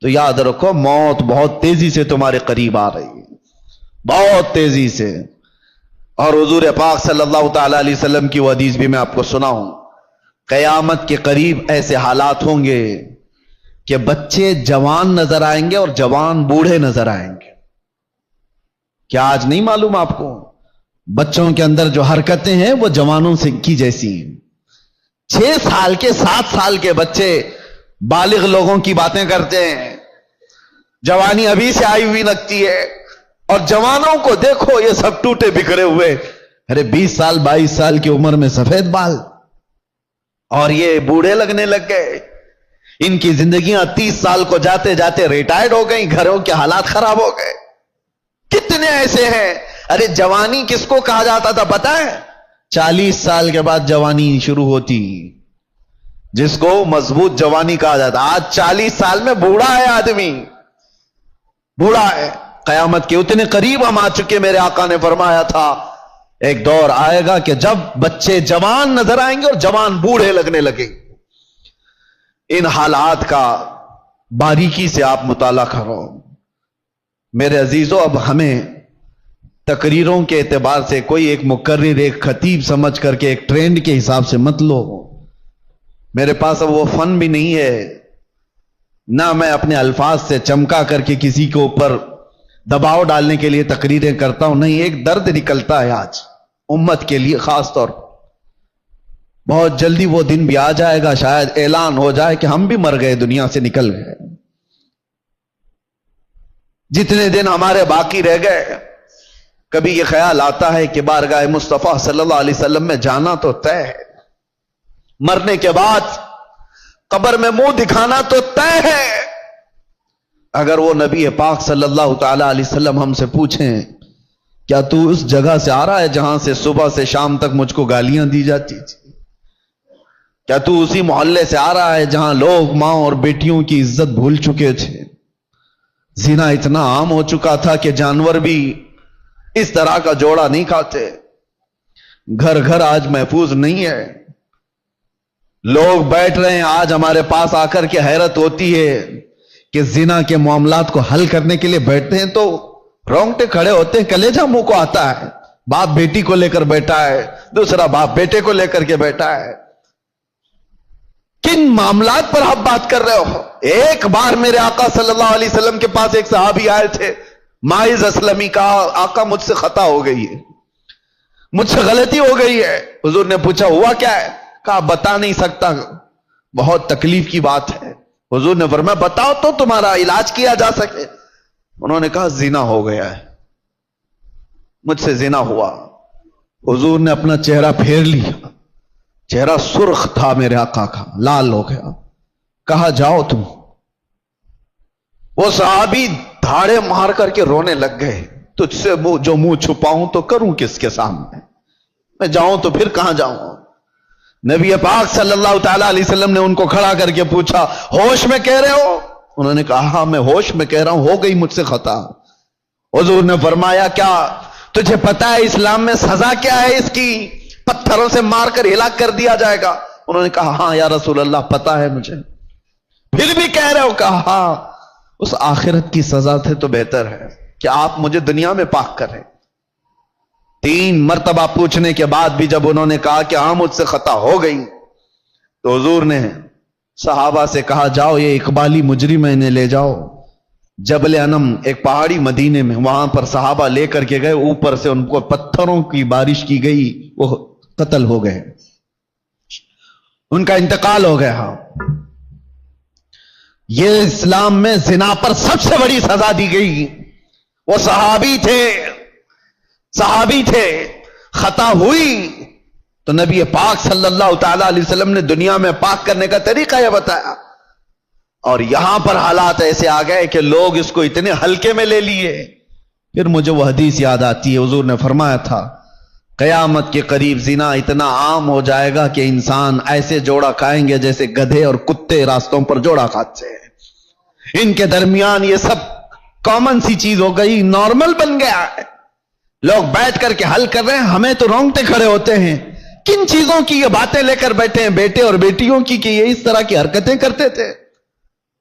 تو یاد رکھو موت بہت تیزی سے تمہارے قریب آ رہی ہے، بہت تیزی سے. اور حضور پاک صلی اللہ تعالی علیہ وسلم کی وہ حدیث بھی میں آپ کو سناؤں. قیامت کے قریب ایسے حالات ہوں گے کہ بچے جوان نظر آئیں گے اور جوان بوڑھے نظر آئیں گے. کیا آج نہیں معلوم آپ کو؟ بچوں کے اندر جو حرکتیں ہیں وہ جوانوں سے کی جیسی ہیں. 6 سال کے 7 سال کے بچے بالغ لوگوں کی باتیں کرتے ہیں، جوانی ابھی سے آئی ہوئی لگتی ہے. اور جوانوں کو دیکھو یہ سب ٹوٹے بکھرے ہوئے، ارے 20 سال 22 سال کی عمر میں سفید بال، اور یہ بوڑھے لگنے لگ گئے. ان کی زندگیاں 30 سال کو جاتے جاتے ریٹائرڈ ہو گئی، گھروں کے حالات خراب ہو گئے. کتنے ایسے ہیں. ارے جوانی کس کو کہا جاتا تھا پتہ ہے؟ 40 سال کے بعد جوانی شروع ہوتی، جس کو مضبوط جوانی کہا جاتا. آج 40 سال میں بوڑھا ہے آدمی، بوڑھا ہے. قیامت کے اتنے قریب ہم آ چکے. میرے آقا نے فرمایا تھا ایک دور آئے گا کہ جب بچے جوان نظر آئیں گے اور جوان بوڑھے لگنے لگیں. ان حالات کا باریکی سے آپ مطالعہ کرو میرے عزیزو. اب ہمیں تقریروں کے اعتبار سے کوئی ایک مقرر ایک خطیب سمجھ کر کے ایک ٹرینڈ کے حساب سے مت لو. میرے پاس اب وہ فن بھی نہیں ہے، نہ میں اپنے الفاظ سے چمکا کر کے کسی کے اوپر دباؤ ڈالنے کے لیے تقریریں کرتا ہوں. نہیں، ایک درد نکلتا ہے آج امت کے لیے خاص طور پر. بہت جلدی وہ دن بھی آ جائے گا، شاید اعلان ہو جائے کہ ہم بھی مر گئے، دنیا سے نکل گئے. جتنے دن ہمارے باقی رہ گئے کبھی یہ خیال آتا ہے کہ بارگاہ مصطفیٰ صلی اللہ علیہ وسلم میں جانا تو طے ہے، مرنے کے بعد قبر میں منہ دکھانا تو طے ہے. اگر وہ نبی پاک صلی اللہ تعالی علیہ وسلم ہم سے پوچھیں کیا تو اس جگہ سے آ رہا ہے جہاں سے صبح سے شام تک مجھ کو گالیاں دی جاتی تھی؟ کیا تو اسی محلے سے آ رہا ہے جہاں لوگ ماں اور بیٹیوں کی عزت بھول چکے تھے؟ زنا اتنا عام ہو چکا تھا کہ جانور بھی اس طرح کا جوڑا نہیں کھاتے. گھر گھر آج محفوظ نہیں ہے. لوگ بیٹھ رہے ہیں آج ہمارے پاس آ کر کے حیرت ہوتی ہے کہ زنا کے معاملات کو حل کرنے کے لیے بیٹھتے ہیں تو رونگٹے کھڑے ہوتے ہیں، کلیجہ منہ کو آتا ہے. باپ بیٹی کو لے کر بیٹھا ہے، دوسرا باپ بیٹے کو لے کر کے بیٹھا ہے. کن معاملات پر آپ بات کر رہے ہو؟ ایک بار میرے آقا صلی اللہ علیہ وسلم کے پاس ایک صحابی آئے تھے، ماعز اسلمی. کہا آقا مجھ سے خطا ہو گئی ہے، مجھ سے غلطی ہو گئی ہے. حضور نے پوچھا ہوا کیا ہے؟ کہا بتا نہیں سکتا، بہت تکلیف کی بات ہے. حضور نے فرمایا بتاؤ تو تمہارا علاج کیا جا سکے. انہوں نے کہا زنا ہو گیا ہے، مجھ سے زنا ہوا. حضور نے اپنا چہرہ پھیر لیا، چہرہ سرخ تھا میرے آقا کا، لال ہو گیا. کہا جاؤ تم. وہ صحابی دھاڑے مار کر کے رونے لگ گئے. تجھ سے جو منہ چھپاؤں تو کروں کس کے سامنے؟ میں جاؤں تو پھر کہاں جاؤں؟ نبی پاک صلی اللہ تعالی علیہ وسلم نے ان کو کھڑا کر کے پوچھا ہوش میں کہہ رہے ہو؟ انہوں نے کہا ہاں میں ہوش میں کہہ رہا ہوں، ہو گئی مجھ سے خطا. حضور نے فرمایا کیا تجھے پتا ہے اسلام میں سزا کیا ہے اس کی؟ پتھروں سے مار کر ہلاک کر دیا جائے گا. انہوں نے کہا ہاں یا رسول اللہ پتا ہے مجھے. پھر بھی کہہ رہے ہو؟ کہا ہاں. اس آخرت کی سزا سے تو بہتر ہے کہ آپ مجھے دنیا میں پاک کریں. 3 مرتبہ پوچھنے کے بعد بھی جب انہوں نے کہا کہ ہاں مجھ سے خطا ہو گئی تو حضور نے صحابہ سے کہا جاؤ یہ اقبالی مجرم انہیں لے جاؤ جبل انم، ایک پہاڑی مدینے میں. وہاں پر صحابہ لے کر کے گئے، اوپر سے ان کو پتھروں کی بارش کی گئی، وہ قتل ہو گئے، ان کا انتقال ہو گیا. یہ اسلام میں زنا پر سب سے بڑی سزا دی گئی. وہ صحابی تھے، خطا ہوئی تو نبی پاک صلی اللہ تعالی علیہ وسلم نے دنیا میں پاک کرنے کا طریقہ یہ بتایا. اور یہاں پر حالات ایسے آ گئے کہ لوگ اس کو اتنے ہلکے میں لے لیے. پھر مجھے وہ حدیث یاد آتی ہے، حضور نے فرمایا تھا قیامت کے قریب زنا اتنا عام ہو جائے گا کہ انسان ایسے جوڑا کھائیں گے جیسے گدھے اور کتے راستوں پر جوڑا کھاتے ہیں. ان کے درمیان یہ سب کامن سی چیز ہو گئی، نارمل بن گیا ہے. لوگ بیٹھ کر کے حل کر رہے ہیں، ہمیں تو رونگٹے کھڑے ہوتے ہیں. کن چیزوں کی یہ باتیں لے کر بیٹھے ہیں بیٹے اور بیٹیوں کی کہ یہ اس طرح کی حرکتیں کرتے تھے؟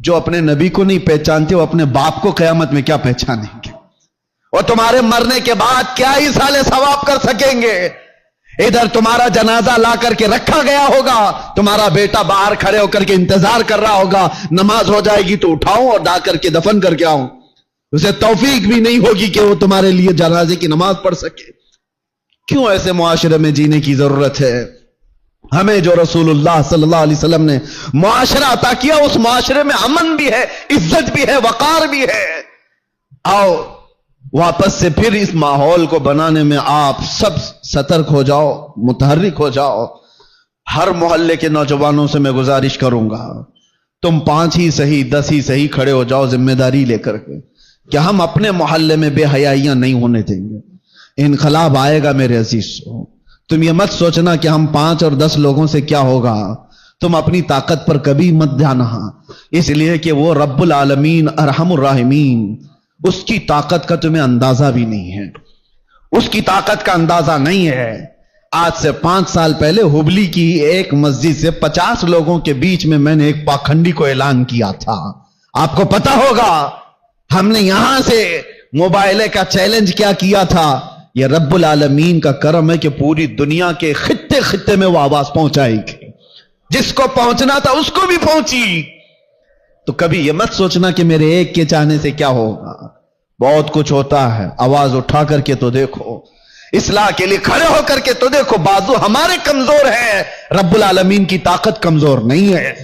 جو اپنے نبی کو نہیں پہچانتے وہ اپنے باپ کو قیامت میں کیا پہچانیں گے؟ اور تمہارے مرنے کے بعد کیا ایصال ثواب کر سکیں گے؟ ادھر تمہارا جنازہ لا کر کے رکھا گیا ہوگا، تمہارا بیٹا باہر کھڑے ہو کر کے انتظار کر رہا ہوگا، نماز ہو جائے گی تو اٹھاؤں اور ڈا کر کے دفن کر کے آؤں، اسے توفیق بھی نہیں ہوگی کہ وہ تمہارے لیے جنازے کی نماز پڑھ سکے۔ کیوں ایسے معاشرے میں جینے کی ضرورت ہے؟ ہمیں جو رسول اللہ صلی اللہ علیہ وسلم نے معاشرہ عطا کیا اس معاشرے میں امن بھی ہے، عزت بھی ہے، وقار بھی ہے۔ آؤ واپس سے پھر اس ماحول کو بنانے میں آپ سب سترک ہو جاؤ، متحرک ہو جاؤ۔ ہر محلے کے نوجوانوں سے میں گزارش کروں گا، تم 5 ہی صحیح 10 ہی صحیح کھڑے ہو جاؤ ذمہ داری لے کر کے کہ ہم اپنے محلے میں بے حیائیاں نہیں ہونے دیں گے۔ انقلاب آئے گا میرے عزیز۔ تم یہ مت سوچنا کہ ہم 5 اور 10 لوگوں سے کیا ہوگا، تم اپنی طاقت پر کبھی مت جانا، اس لیے کہ وہ رب العالمین ارحم الراحمین، اس کی طاقت کا تمہیں اندازہ بھی نہیں ہے، اس کی طاقت کا اندازہ نہیں ہے۔ آج سے 5 سال پہلے ہبلی کی ایک مسجد سے 50 لوگوں کے بیچ میں نے ایک پاکھنڈی کو اعلان کیا تھا، آپ کو پتا ہوگا۔ ہم نے یہاں سے موبائلے کا چیلنج کیا کیا تھا؟ یہ رب العالمین کا کرم ہے کہ پوری دنیا کے خطے خطے میں وہ آواز پہنچائے گی، جس کو پہنچنا تھا اس کو بھی پہنچی۔ تو کبھی یہ مت سوچنا کہ میرے ایک کے چاہنے سے کیا ہوگا، بہت کچھ ہوتا ہے۔ آواز اٹھا کر کے تو دیکھو، اصلاح کے لیے کھڑے ہو کر کے تو دیکھو۔ بازو ہمارے کمزور ہیں، رب العالمین کی طاقت کمزور نہیں ہے۔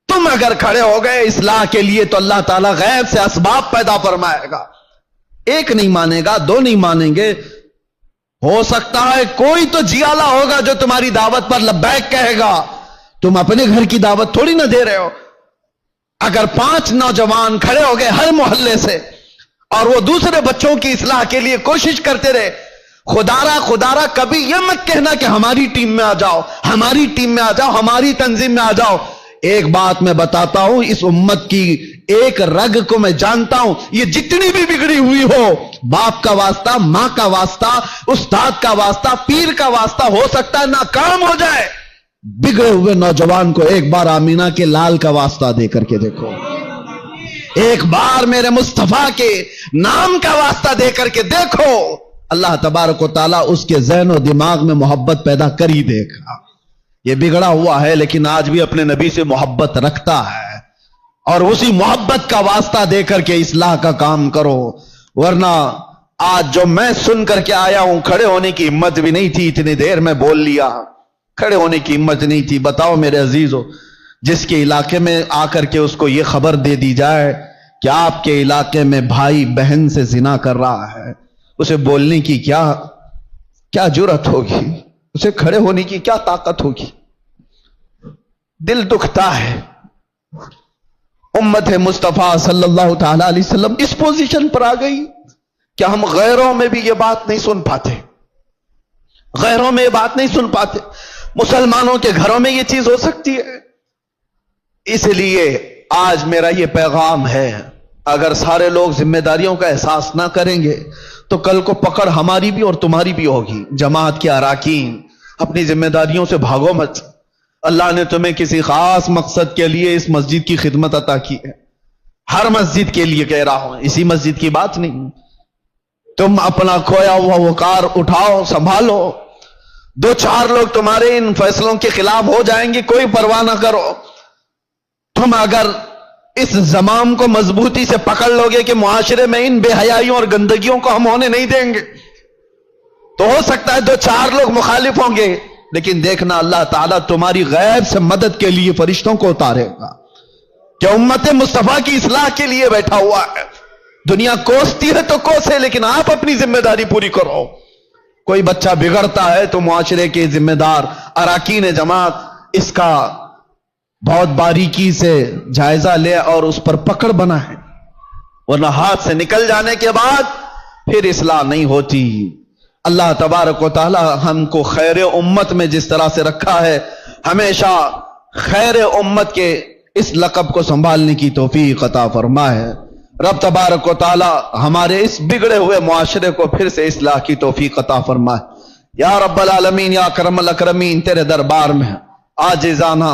تم اگر کھڑے ہو گئے اصلاح کے لیے تو اللہ تعالیٰ غیب سے اسباب پیدا فرمائے گا۔ ایک نہیں مانے گا، 2 نہیں مانیں گے، ہو سکتا ہے کوئی تو جیالا ہوگا جو تمہاری دعوت پر لبیک کہے گا۔ تم اپنے گھر کی دعوت تھوڑی نہ دے رہے ہو۔ اگر 5 نوجوان کھڑے ہو گئے ہر محلے سے اور وہ دوسرے بچوں کی اصلاح کے لیے کوشش کرتے رہے، خدارا کبھی یہ مت کہنا کہ ہماری ٹیم میں آ جاؤ، ہماری ٹیم میں آ جاؤ، ہماری تنظیم میں آ جاؤ۔ ایک بات میں بتاتا ہوں، اس امت کی ایک رگ کو میں جانتا ہوں، یہ جتنی بھی بگڑی ہوئی ہو، باپ کا واسطہ، ماں کا واسطہ، استاد کا واسطہ، پیر کا واسطہ، ہو سکتا ہے ناکام ہو جائے۔ بگڑے ہوئے نوجوان کو ایک بار آمینہ کے لال کا واسطہ دے کر کے دیکھو، ایک بار میرے مصطفیٰ کے نام کا واسطہ دے کر کے دیکھو، اللہ تبارک و تعالیٰ اس کے ذہن و دماغ میں محبت پیدا کر ہی دے گا۔ یہ بگڑا ہوا ہے لیکن آج بھی اپنے نبی سے محبت رکھتا ہے، اور اسی محبت کا واسطہ دے کر کے اصلاح کا کام کرو۔ ورنہ آج جو میں سن کر کے آیا ہوں، کھڑے ہونے کی ہمت بھی نہیں تھی، اتنی دیر میں بول لیا، کھڑے ہونے کی ہمت نہیں تھی۔ بتاؤ میرے عزیزو، جس کے علاقے میں آ کر کے اس کو یہ خبر دے دی جائے کہ آپ کے علاقے میں بھائی بہن سے زنا کر رہا ہے، اسے بولنے کی کیا جرأت ہوگی؟ اسے کھڑے ہونے کی کیا طاقت ہوگی؟ دل دکھتا ہے۔ امت مصطفیٰ صلی اللہ تعالی علیہ وسلم اس پوزیشن پر آ گئی کہ ہم غیروں میں بھی یہ بات نہیں سن پاتے، غیروں میں یہ بات نہیں سن پاتے۔ مسلمانوں کے گھروں میں یہ چیز ہو سکتی ہے۔ اس لیے آج میرا یہ پیغام ہے، اگر سارے لوگ ذمہ داریوں کا احساس نہ کریں گے تو کل کو پکڑ ہماری بھی اور تمہاری بھی ہوگی۔ جماعت کے اراکین، اپنی ذمہ داریوں سے بھاگو مت۔ اللہ نے تمہیں کسی خاص مقصد کے لیے اس مسجد کی خدمت عطا کی ہے، ہر مسجد کے لیے کہہ رہا ہوں، اسی مسجد کی بات نہیں۔ تم اپنا کھویا ہوا وقار اٹھاؤ، سنبھالو۔ 2-4 لوگ تمہارے ان فیصلوں کے خلاف ہو جائیں گے، کوئی پرواہ نہ کرو۔ تم اگر اس زمام کو مضبوطی سے پکڑ لو گے کہ معاشرے میں ان بے حیائیوں اور گندگیوں کو ہم ہونے نہیں دیں گے، تو ہو سکتا ہے 2-4 لوگ مخالف ہوں گے، لیکن دیکھنا اللہ تعالیٰ تمہاری غیب سے مدد کے لیے فرشتوں کو اتارے گا کہ امت مصطفیٰ کی اصلاح کے لیے بیٹھا ہوا ہے۔ دنیا کوستی ہے تو کوسے، لیکن آپ اپنی ذمہ داری پوری کرو۔ کوئی بچہ بگڑتا ہے تو معاشرے کے ذمہ دار اراکین جماعت اس کا بہت باریکی سے جائزہ لے اور اس پر پکڑ بنا ہے، ورنہ ہاتھ سے نکل جانے کے بعد پھر اصلاح نہیں ہوتی۔ اللہ تبارک و تعالی ہم کو خیر امت میں جس طرح سے رکھا ہے، ہمیشہ خیر امت کے اس لقب کو سنبھالنے کی توفیق عطا فرمائے۔ رب تبارک و تعالی ہمارے اس بگڑے ہوئے معاشرے کو پھر سے اصلاح کی توفیق عطا فرمائے۔ یا رب العالمین، یا اکرم الاکرمین، تیرے دربار میں عاجزانہ